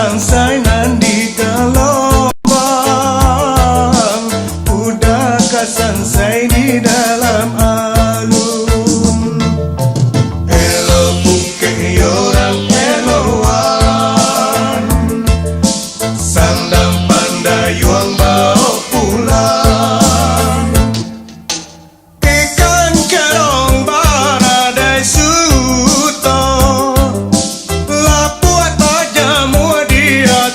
sainan di gelombang, udah kasansai di dalam alun. Elo buke orang eloan, sandang pandayuang bau pulang. Ikan kerong baradai suto, lapuat aja mua dia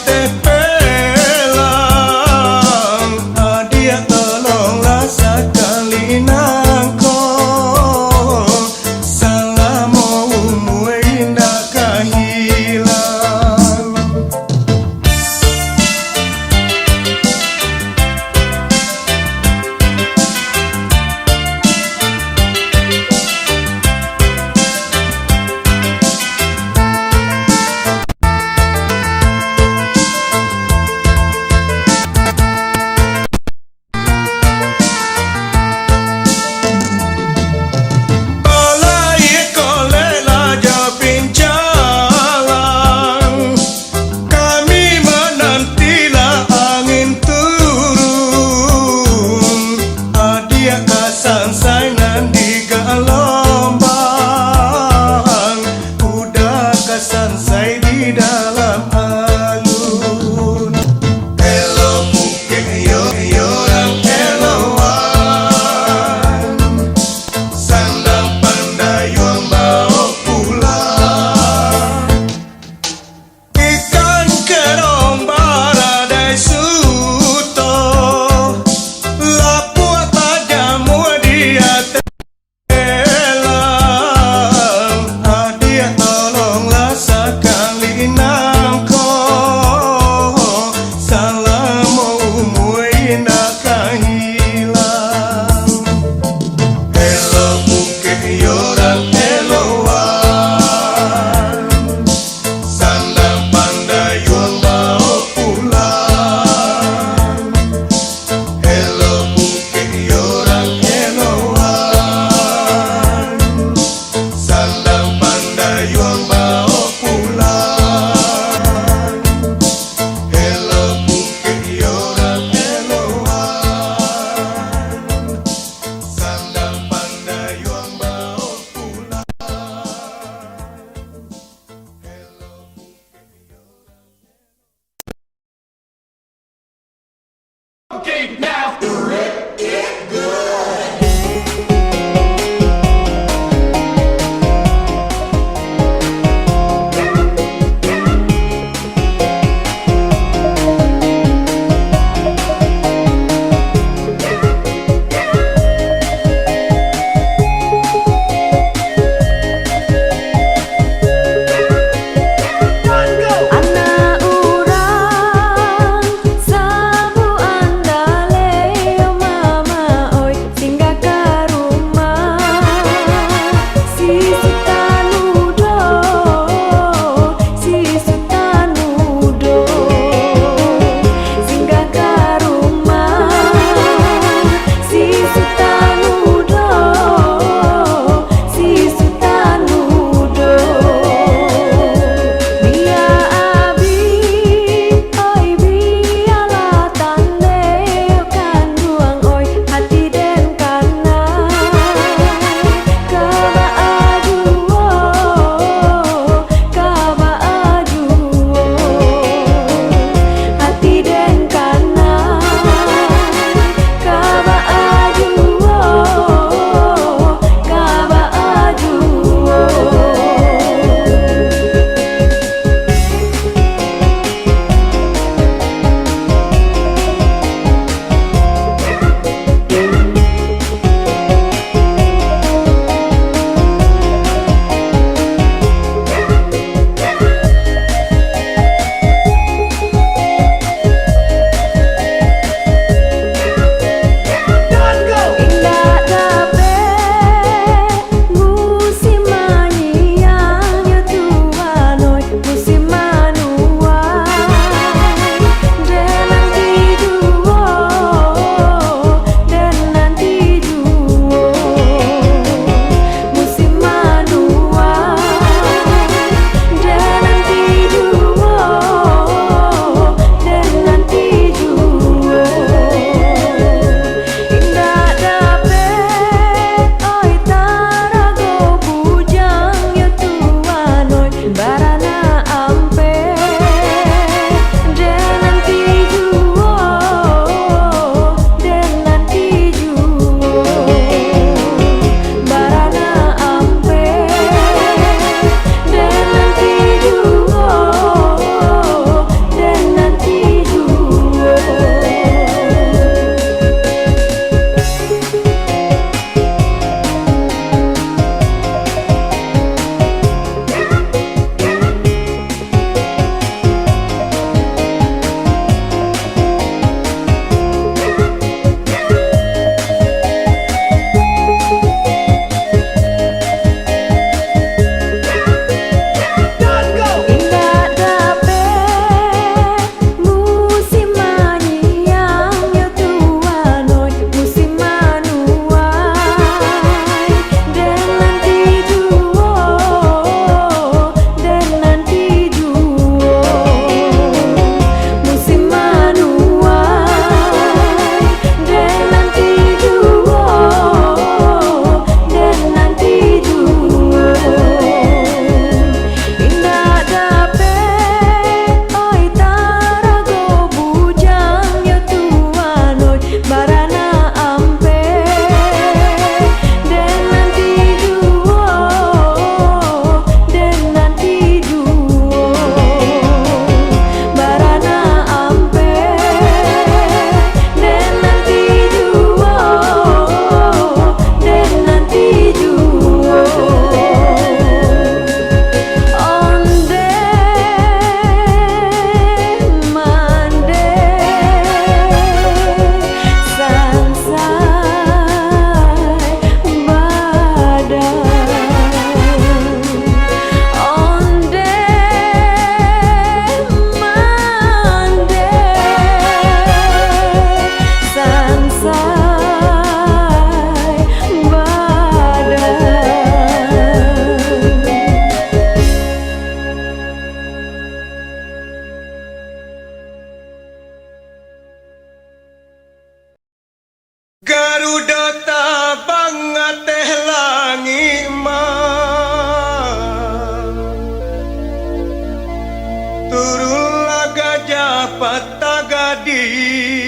tagadian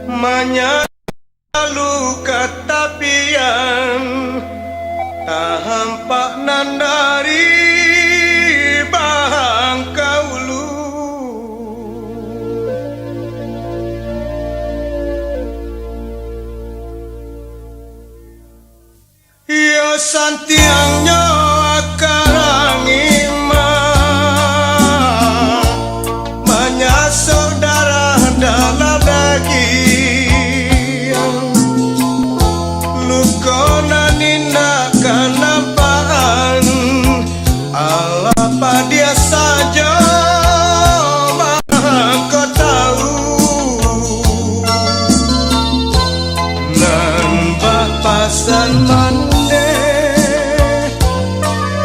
menyalu ketapian tahampak nandari bahang kaulu yo santiangnya akarang iman menyasuk darah dalam daging lukona nina kanampaan apa dia saja kau tahu nan papasan mande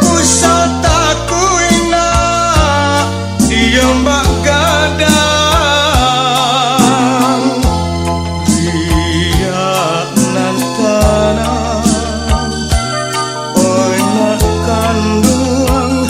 usataku ina dia mbak gadang riak nan tanah oi nak kandung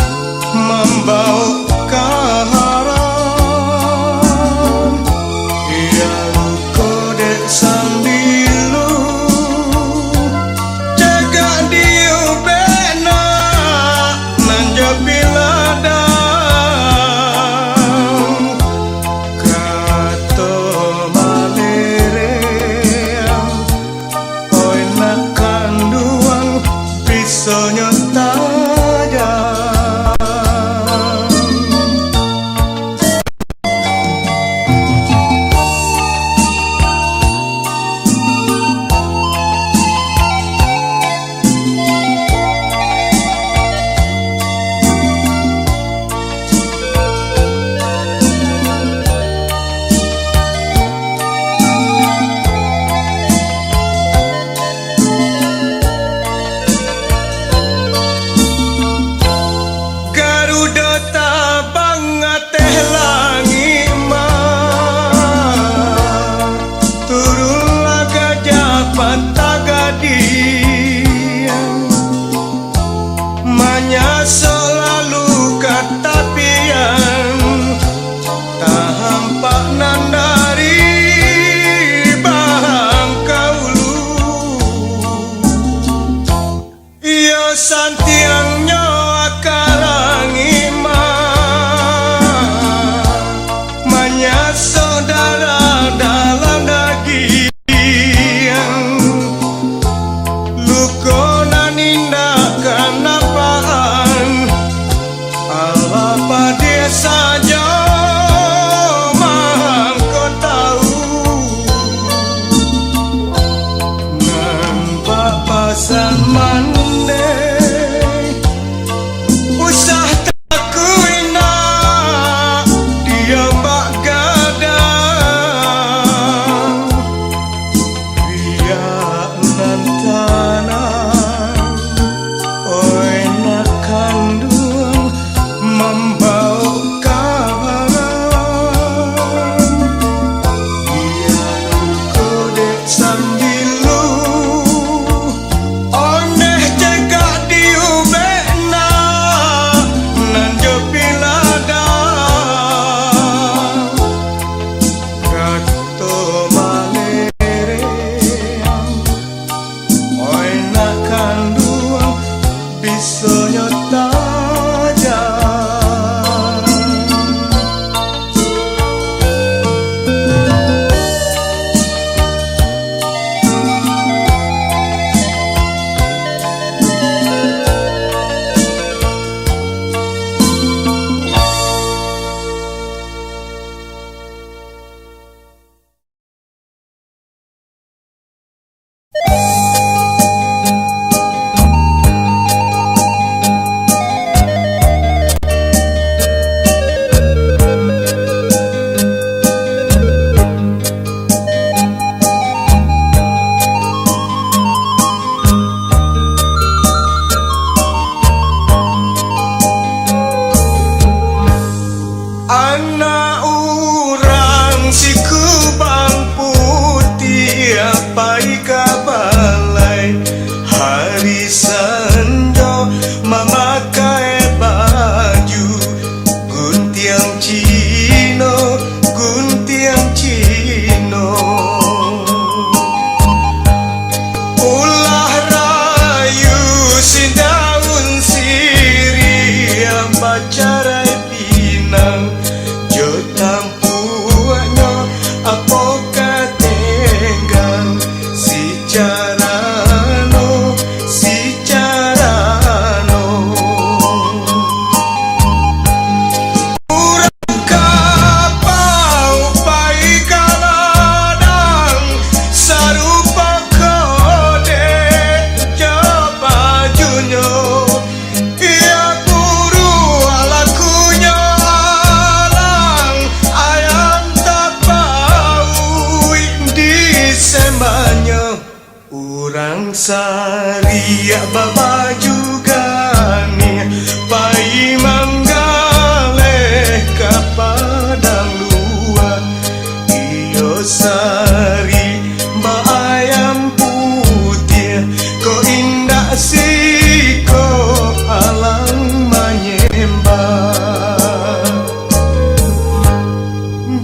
pacarai pinang jo tampuanyo apa katenggang si carano urang kapau pai kaladang sarupa kode coba junyo ia buru alakunya alang ayam tak bau di sembanya urang saria baba juga nih pai manggaleh kapadang luar iyo sari ba ayam putih ko indah si ko alang menyembah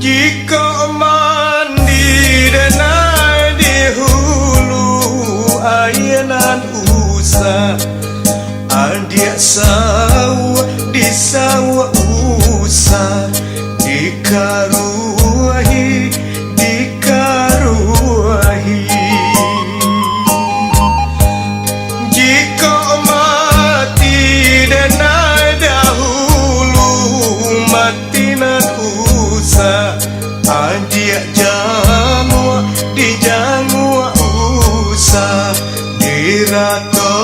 jika mandi denai di hulu ayanan usah adia sawah di sawah usah dikaruahi jika mati denai dahulu mati nan usah adia jamu di jamu usah diratoi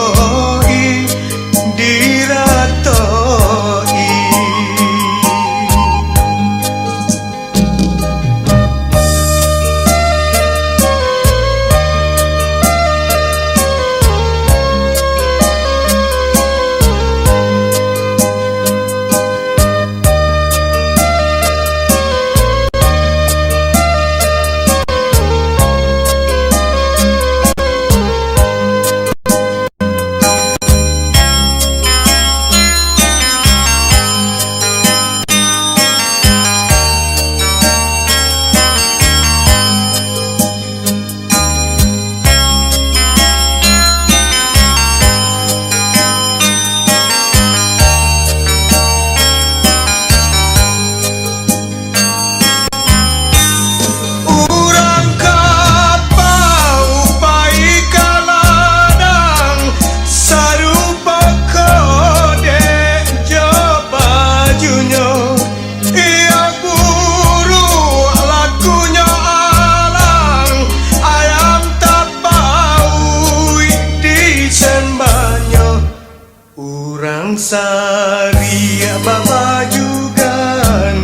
saria baba juga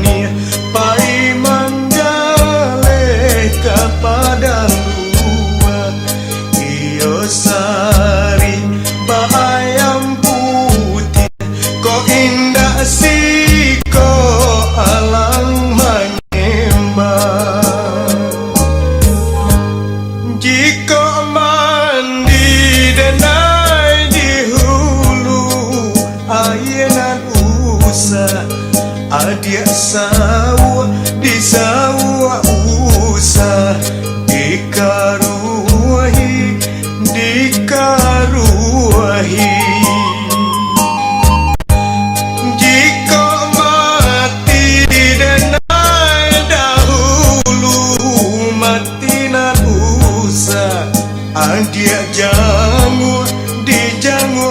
nih pai manggale kapada luar iyo sari ba ayam putih ko indah si ko alang menyembah jika mandi denai di ayanan usah adia sawah di sawah usah dikaruahi jika mati denai dahulu mati nan usah adia jamu di jamu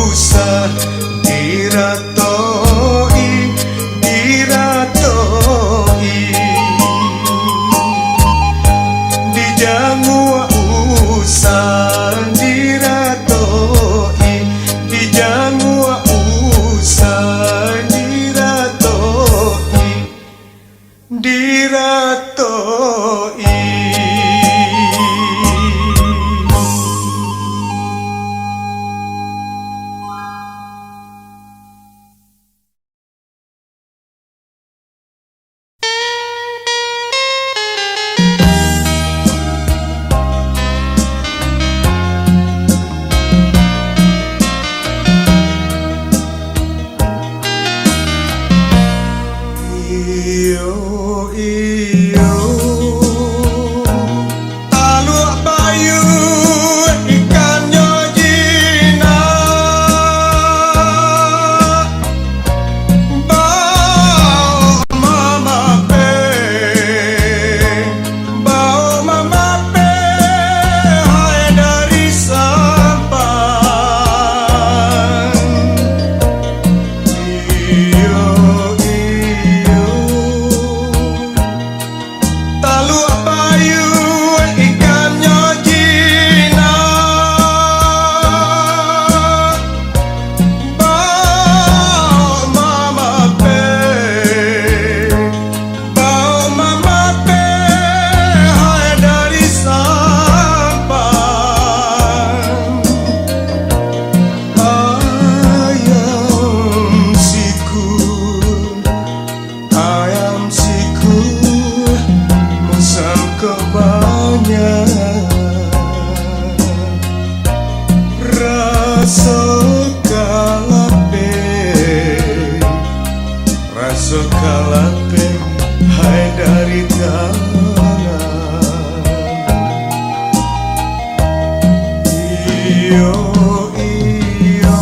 usah diratoi sekalape hai dari tanah iyo iyo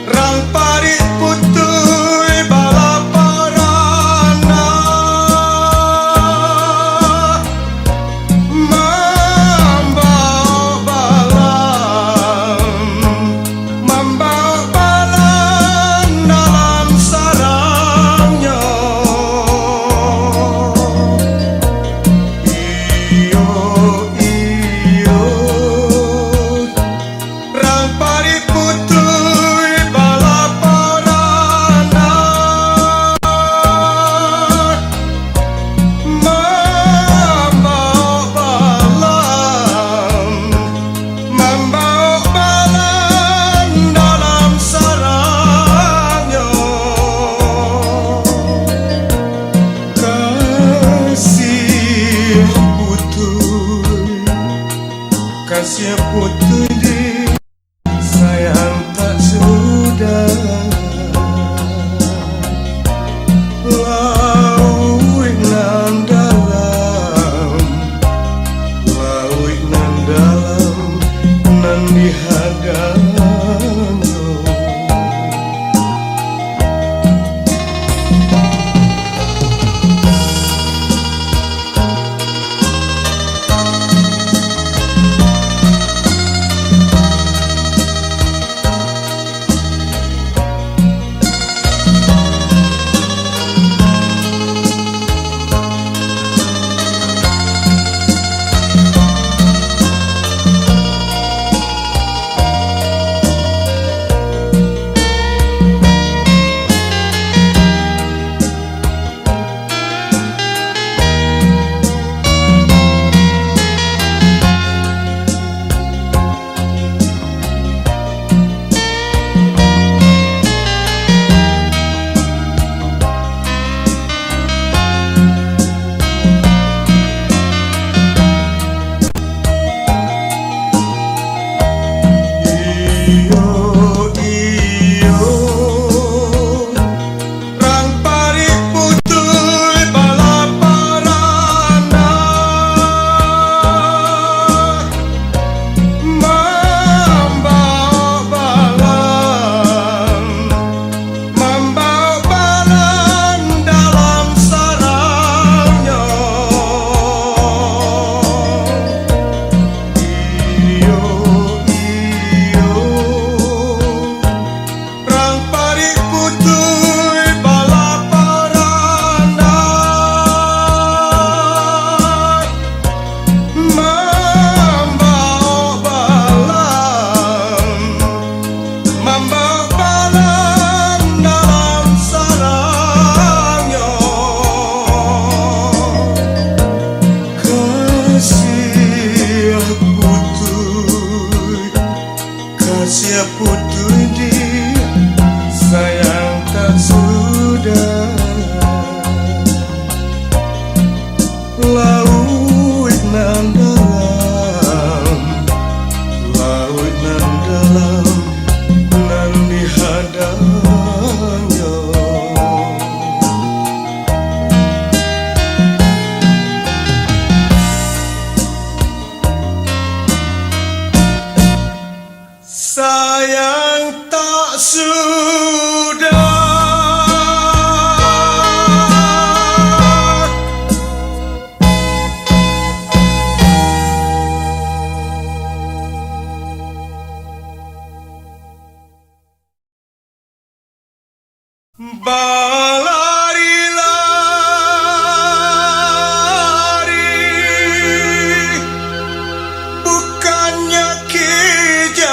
rang pari putui balaparana mambau balan dalam sarangnya iyo iyo rang pari putui balaparana mambau balan dalam sarangnya kasih putui di sayang tak sudah lauik nan dalam nan dihadangnya iyo iyo rang pari putui balaparana mambau balan dalam sarangnya iyo iyo rang pari putui balaparana mambau balan dalam sarangnya kasih putui di sayang tak sudah lauik nan dalam nan dihadangnya sayang tak sudah berlari-lari bukannya kijang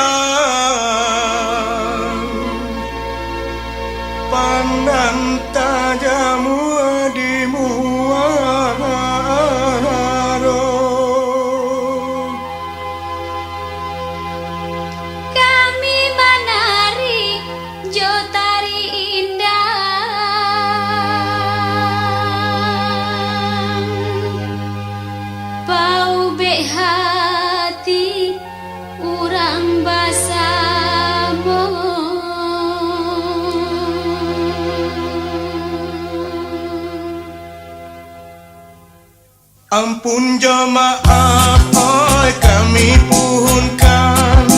pandang tajamu di muaro Kami menari jotari indah bau be hati urang basamo Ampun jemaah, oi kami puhunkan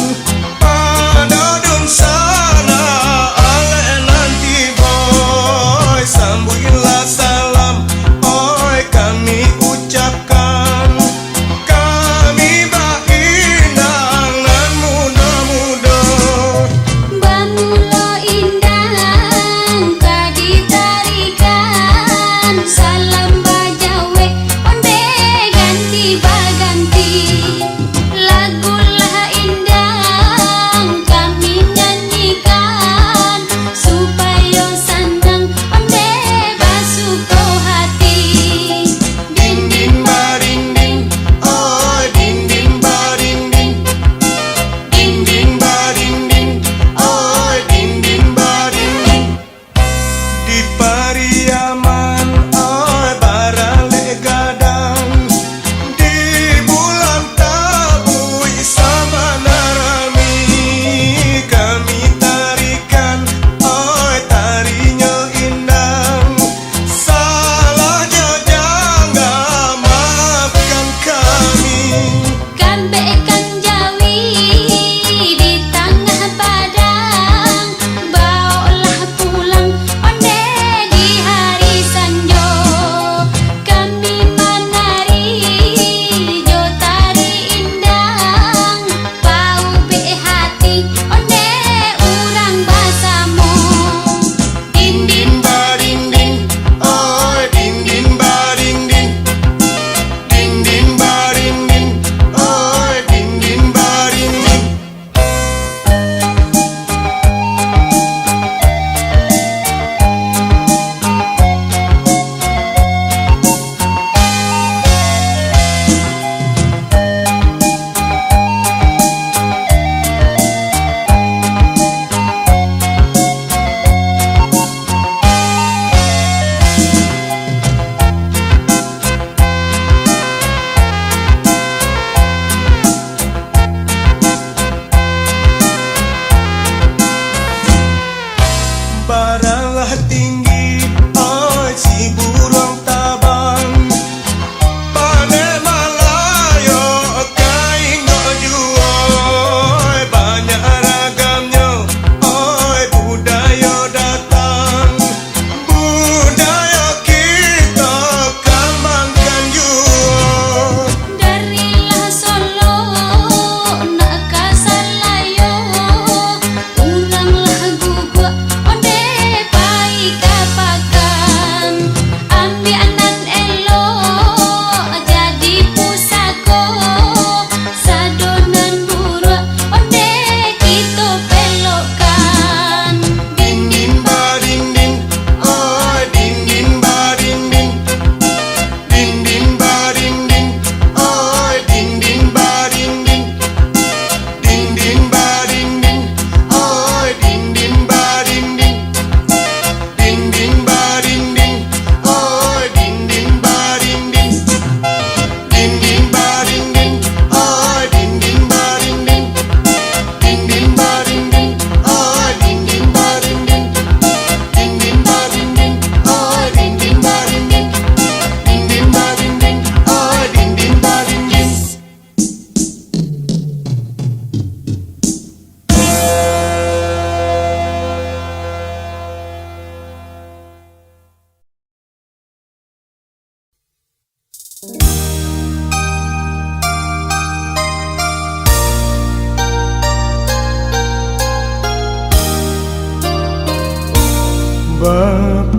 pada dun sana ale nanti boy sambutlah salam, oi kami ucapkan kami baindang nan muda-muda. Bamulo indang kaditarikan salam bajawe onde ganti baganti lagulah indang kami nyanyikan supaya senang onde basuko hati. Din din barinding, oi din din barinding. Din din barinding, oi din din barinding. Di Pariaman, oi barale gadang. Di bulan Tabui sama narami kami tarikan, oi tarinya indang. Salahnya jangan maafkan kami. Kambekan jawi di tengah padang, bawalah pulang onde di hari sanjo. Kami menari jo tari indang, pau be hati onde urang basamu. Din din barinding, oi din din barinding. Din din barinding, oi din din barinding. Baralah tinggi, oi si burung tabang. Pane Malayo kain juo, oi banyak ragamnya, oi budaya datang. Budaya kita kembangkan juo. Darilah Solo nak kasalayo, ulanglah gugua onde pai kapakan. Ambi anan elo jadi pusako, sadonan buruk onde kita pelokan. Din din barinding, oi din din barinding. Din din barinding, oi din din barinding. Din din barinding, oi din din barinding. Din din barinding, oi din din barinding. Din din barinding, oi din din barinding. Din din barinding, oi din din barinding. Din din barinding, oi din din barinding. Din din barinding, oi din din barinding.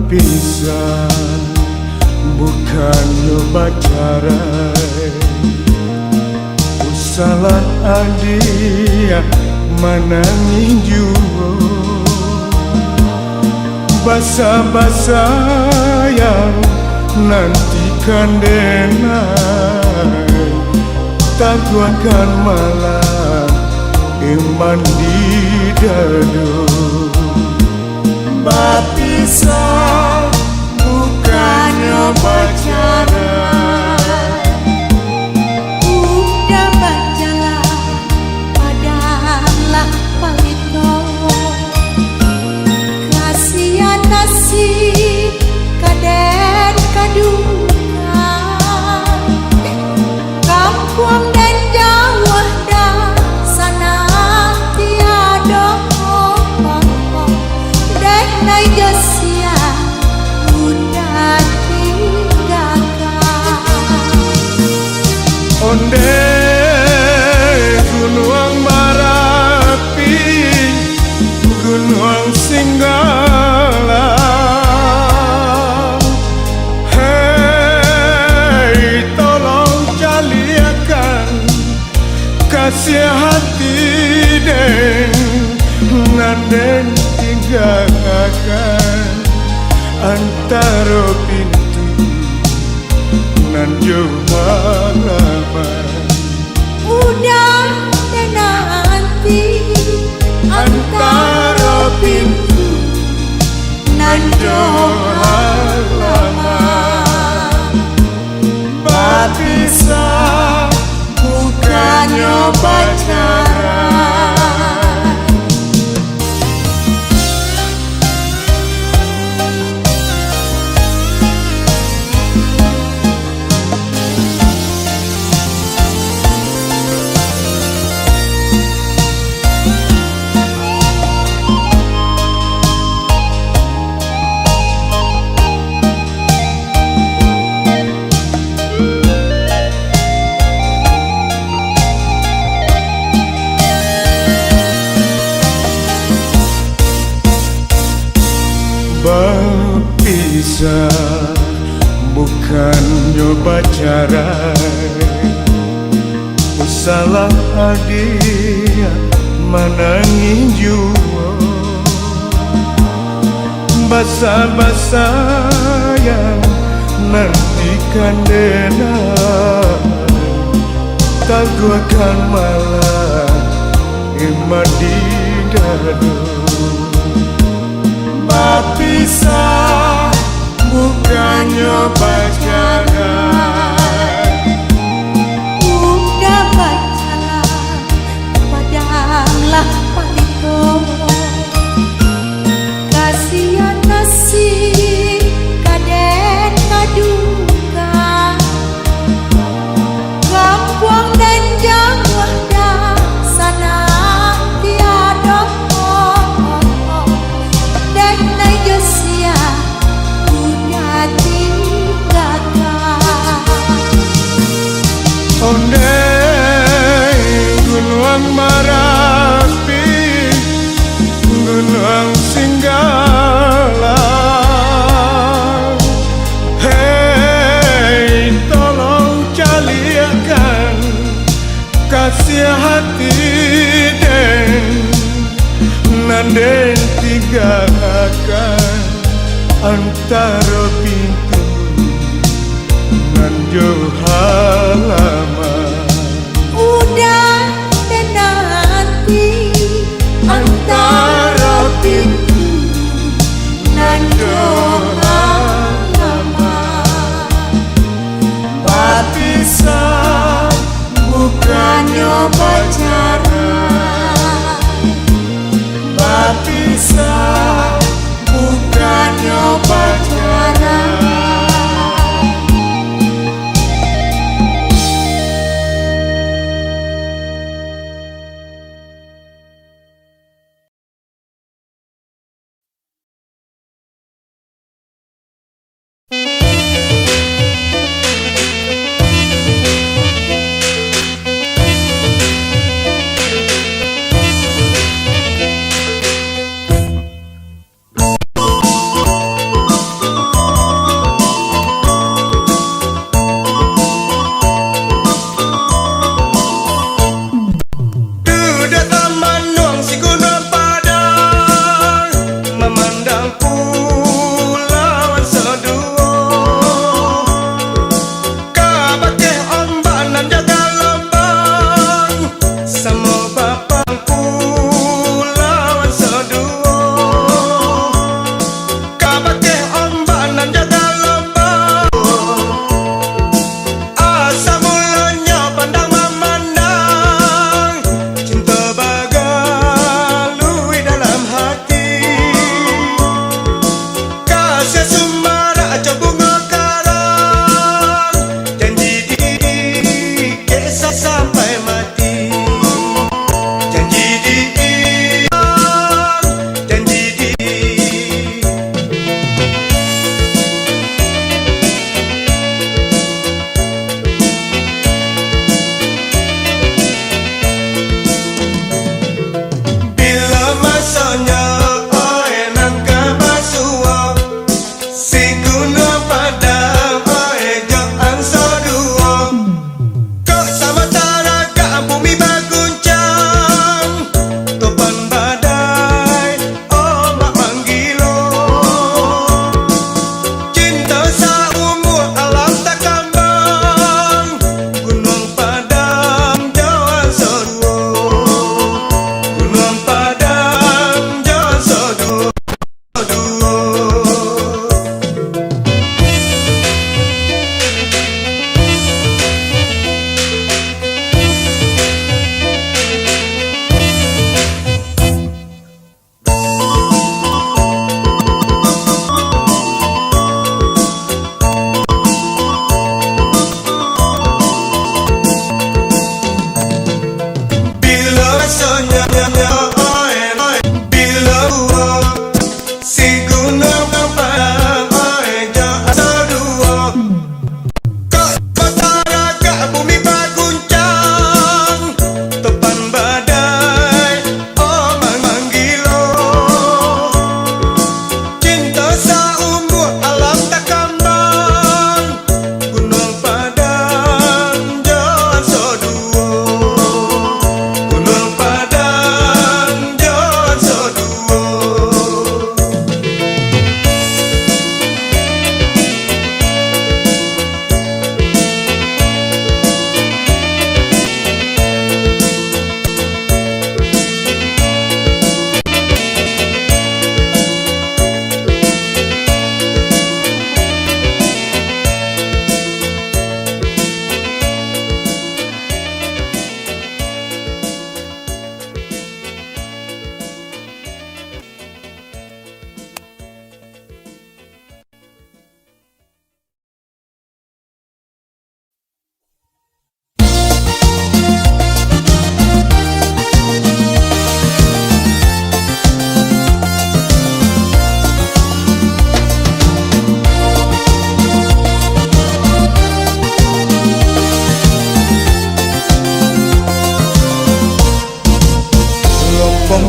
Berpisah bukannya pacaran, usalan adia manangin juo. Basa-basa yang nantikan denai, taguakan malam iman di dadu. Berpisah bukannya pacaran, Udah berjalan padahal palito, kasihan nasib kaden kadungan. tinggalkan antara pintu nan jauh halaman. Udah dan nanti Antara pintu nan jauh halaman, berpisah bukannya pacaran. Berpisah bukannya pacaran, salah dia menangin jua. Basa-basa yang nantikan dena, tak gua akan malah iman di dadu. Berpisah bukannya pacaran. udah pacaran padahal palito. Kasihan nasib kaden kaduka, kampung dan jauh dah sana tiada dan najosia udah tinggalkan. Ondeh gunung Marapi, gunung Singgala. Hei, tolong caliakan kasih hati den, nanden tinggalkan antara pintu nan jauh halaman. Udah dan nanti Antara pintu nan jauh halaman, berpisah bukannya pacaran. Berpisah bukannya pacaran.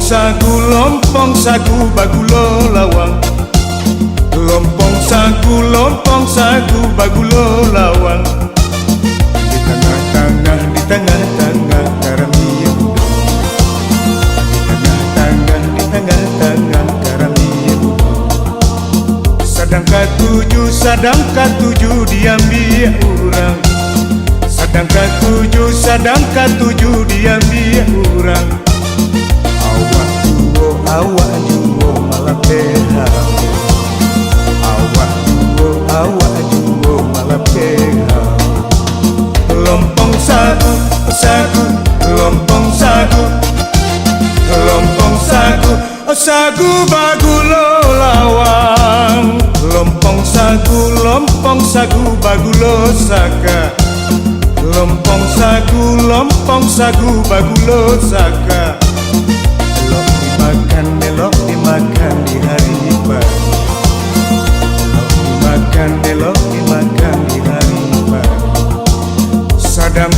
sagu bagulo lawang. Lompong sagu bagulo lawang. Di tengah-tengah karami muda. Di tengah-tengah karami muda. Sadang katujuh diambil orang. Sadang katujuh diambil orang. Awak juo malah pehau. Awak juo malah pehau. Lompong sagu bagulo lawang. Lompong sagu bagulo saka. Lompong sagu bagulo saka. Elok dimakan di hari baru. Elok dimakan di hari baru. Sadang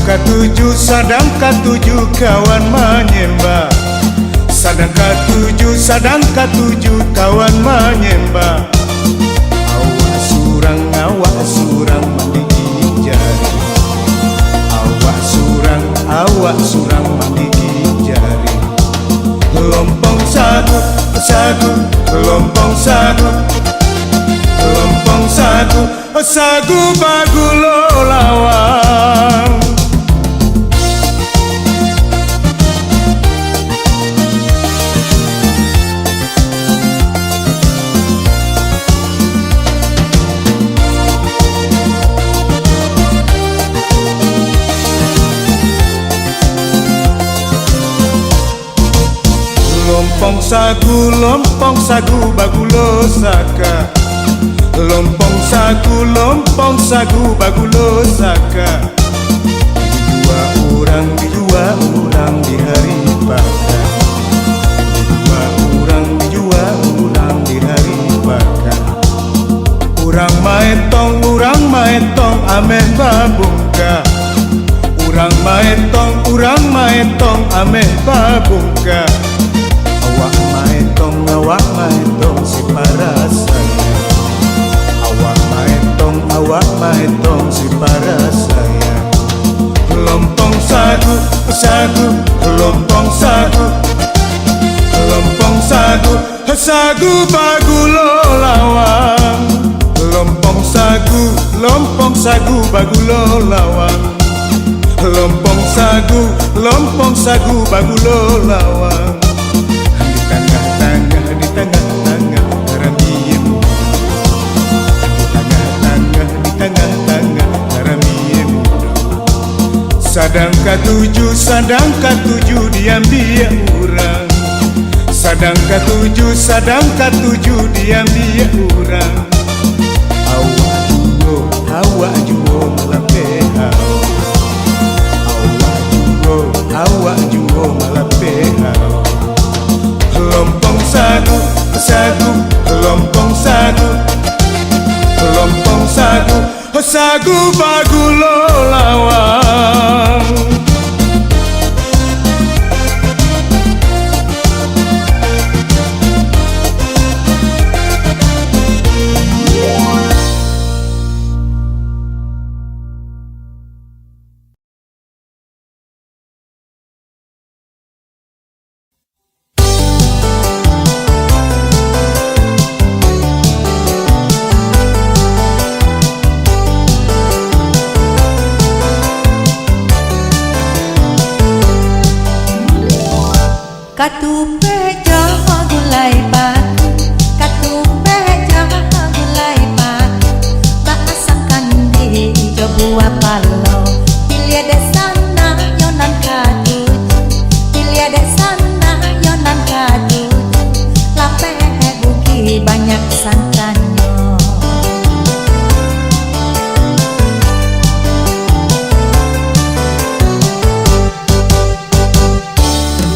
katujuh kawan menyembah. Sadang katujuh kawan menyembah. Awak surang mandigi jari. Awak surang mandigi jari. Lompong sagu bagulo lawang. Lompong sagu bagulo saka. Lompong sagu bagulo saka. Dijua orang di hari bakar. Dijua orang di hari bakar. Urang maetong ameh babungka. Urang maetong ameh babungka. Awak maetong si parasaya. Awak maetong si parasaya. Lompong sagu bagulo lawang. Lompong sagu bagulo lawang. Lompong sagu bagulo lawang. Di tengah-tengah karami muda. Di tengah-tengah karami muda. Sadang katujuh diambil orang. Sadang katujuh diambil orang. Awak juo malah pehau. Awak juo malah pehau. Lompong sagu bagulo lawang. Katupe jaha gulai batu. Katupe jaha gulai batu. Bahasang kandi jo buah palo. Pilih de sana yonan katuju. Pilih de sana yonan katuju. Lape buki banyak santannya.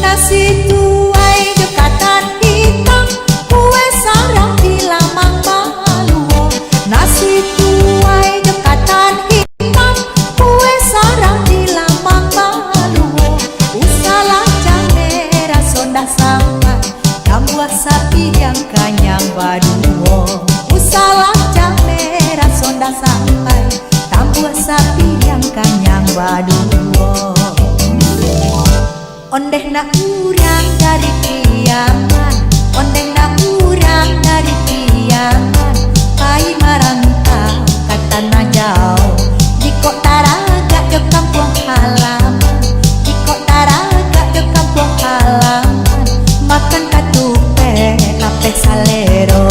Nasi tuai jekatan hitam, kue sarang di lamang baluo. Nasi tuai jekatan hitam, kue sarang di lamang baluo. Usalah jang merah sonda sama. Usalah camera sonda sampai tambua sapi yang kanyang baduo. Ondeh na urang dari Piaman, ondeh na urang dari Piaman, pai marantau ke tanah jauh. Jiko taraga ke kampung halaman, jiko taraga ke kampung halaman, makan katupe lape salero.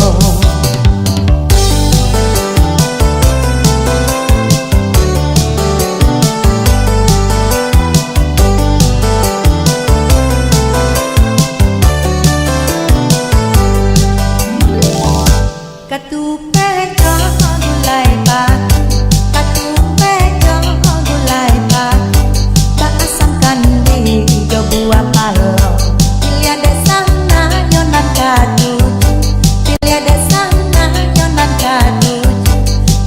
Katupe jong gulai batu, katupe jong gulai batu, tak asam kandi jo buah palo. Pilih ada sana yonan kadu, pilih ada sana yonan kadu,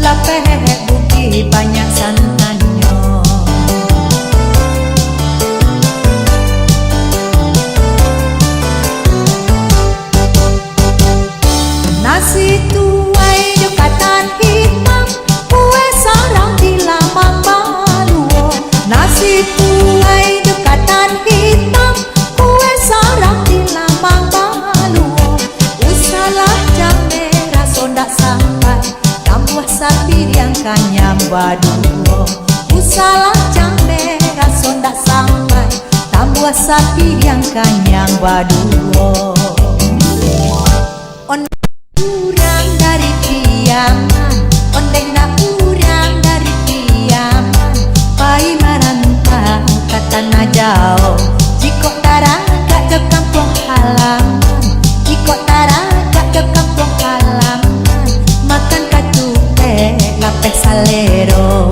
lapeh buki banyak santanyo. Nasi tuai jo katan hitam, kue sarang di lamang baluo. Nasi tuai jo katan hitam, kue sarang di lamang baluo. Usalah jam merah sondak sampai tambah sapi yang kanyang baduo. Usalah jam merah sondak sampai tambah sapi yang kanyang baduo. Urang dari Piaman, ondeh na urang dari Piaman, pai marantau ke tanah jauh. Jiko taraga ke kampung halaman, jiko taraga ke kampung halaman, makan katupe lape salero.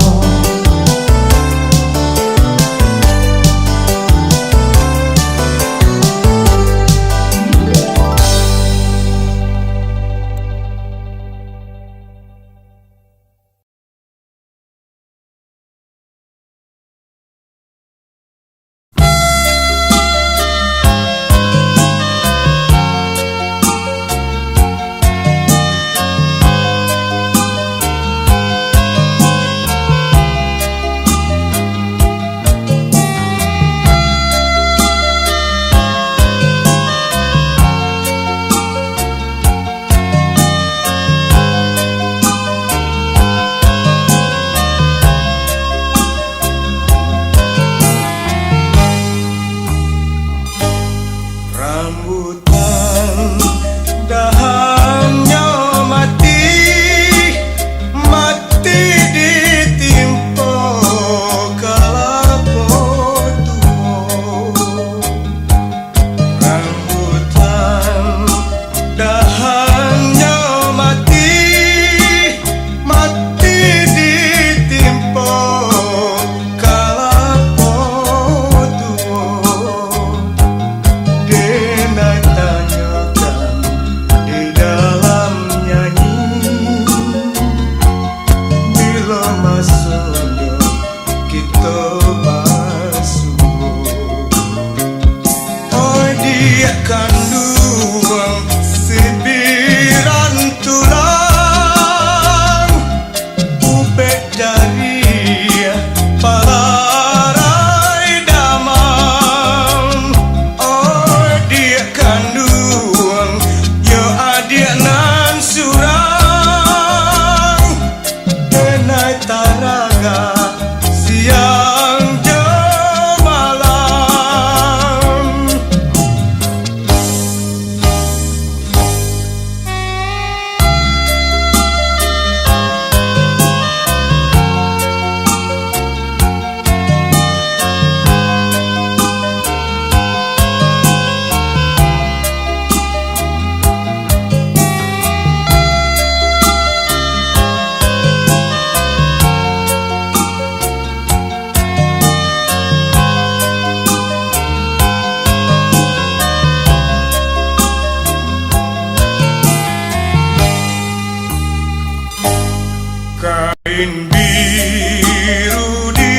Kain biru di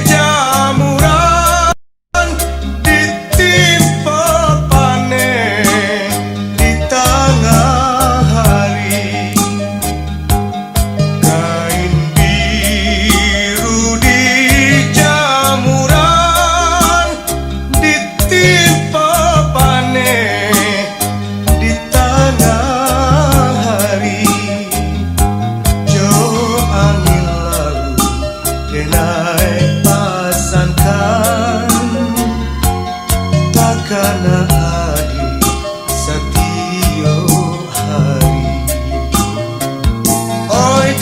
jamuran, ditimpa panen di tengah hari.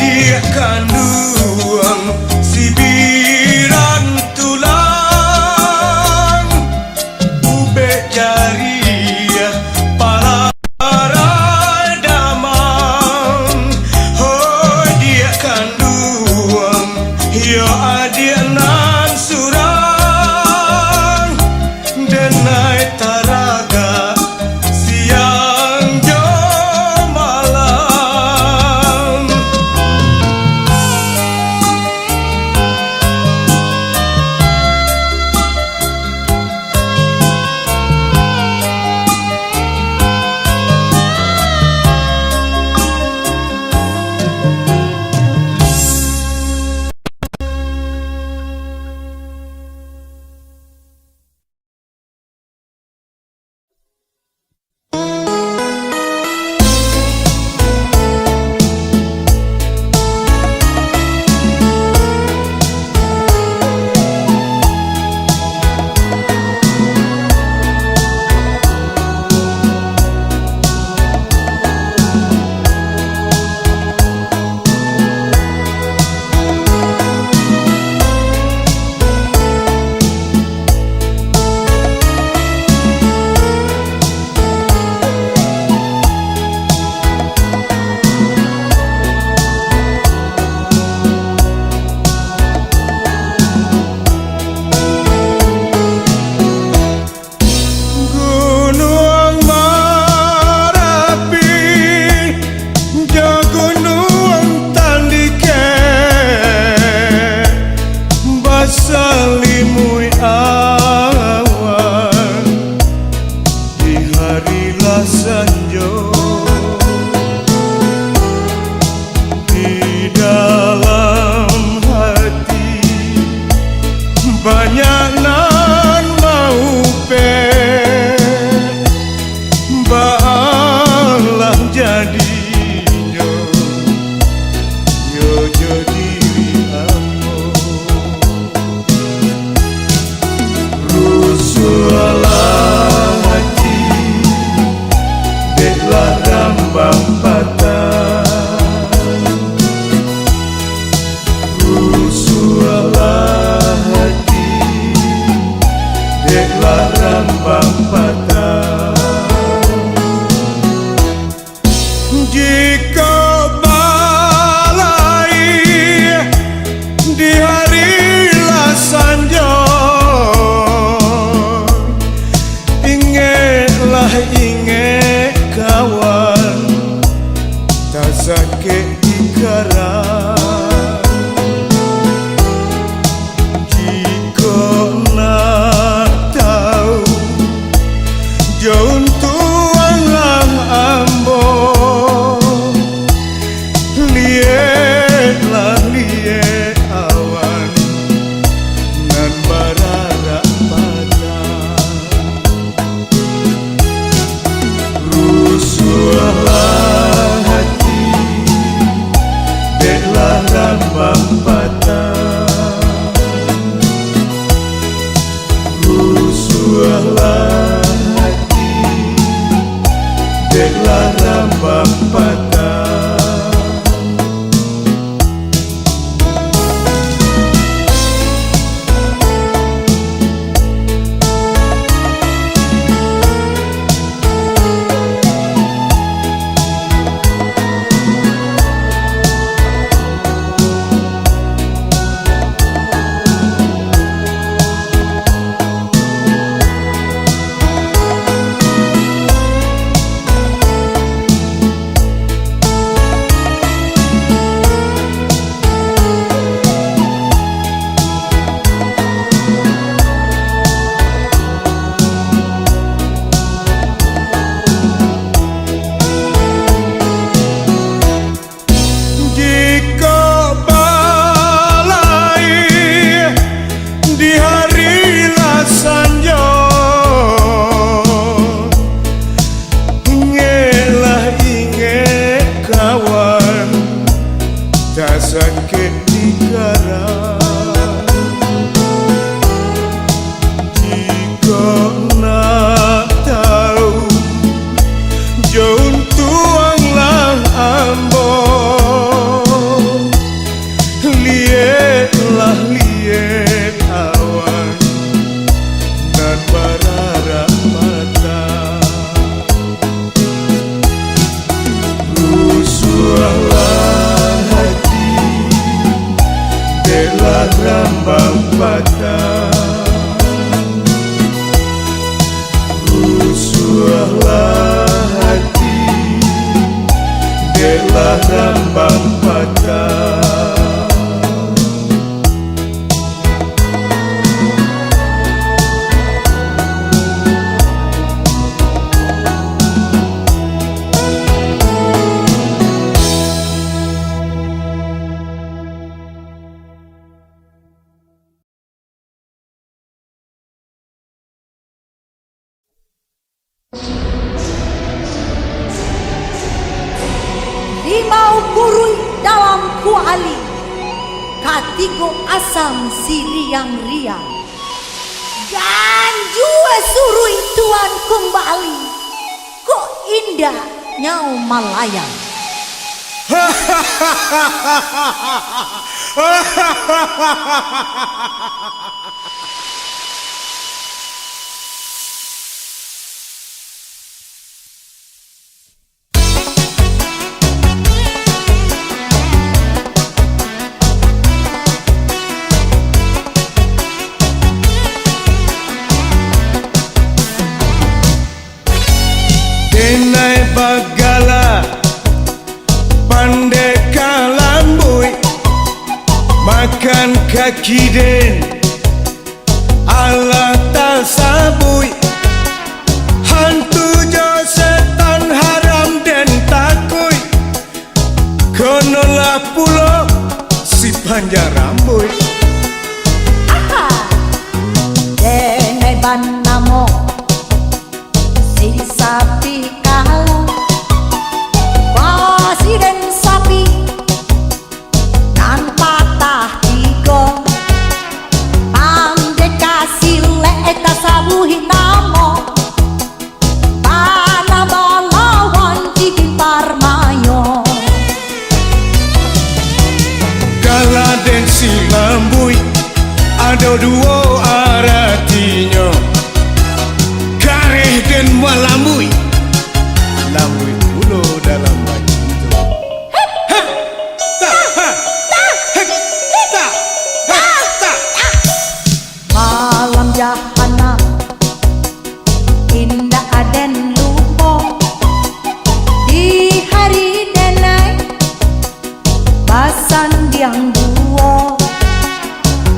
dia kandung sibiran tulang ube jari para damang. Oh dia kandung yo adik nan surang denai taraga siang jo malam. Salimui awan di hari lasanjo di dalam hati banyak nan mau baalah jadinya yo jadi rambang patah rusuhlah hati deklah rambang patah. Jika balai di hari lasanjo ingetlah inget kawan tak sakit dikaran. Jika nak tahu jauh tuanglah ambo lietlah liet awan nan bararak patah rusuhlah hati deklah rambang patah rusuhlah hati deklah rambang patah. sakit di garam. Jika nak tahu jauh tuanglah ambo Belah rambang patah, rusuhlah hati. Belah rambang patah, Rimau kurui dalam kuali, katigo asam siriang riang, dan jua surui tuan kembali. Kok indah nyau malayang. Denai bagala pandeka lambui, makan kaki den ala tak sabui. Hantu jo setan haram den takui, konolah pulo si panjang rambut. Denai ban namo si sapi kalah, pasiden sapi nan patah tiga, pandeka sile eta sabuhi namo, pana balawan cikin parmayo. Kala den si lambui ada dua artinya, kareh dan malambui, lambui ulo dalam baju itu. Malam jahanam indah aden lupo, di hari denai basan diang duo,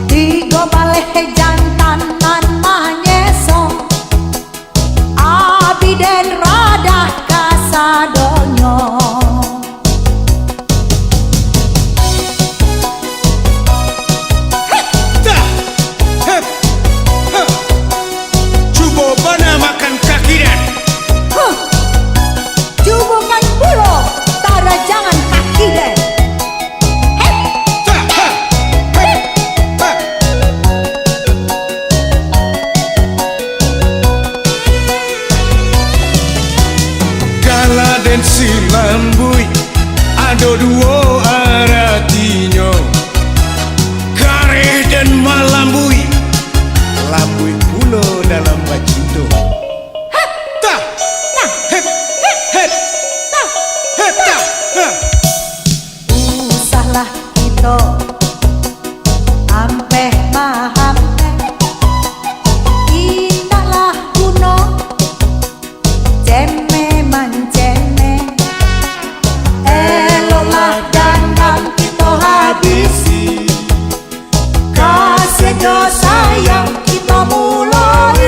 tiga baleh jantan nan manyeso, abi den radah kasadonyo. Cuba bana makan kaki dan Cubukan pulo, tara jangan kaki deh. Kala den si lambui ada dua artinya, kareh dan malambui, lambui ulo dalam baju itu. Usahlah kita ampeh mahampe, indahlah kuno ceme manceme, eloklah dandan kita habisi, kasih jo sayang kita mulai.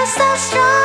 so strong.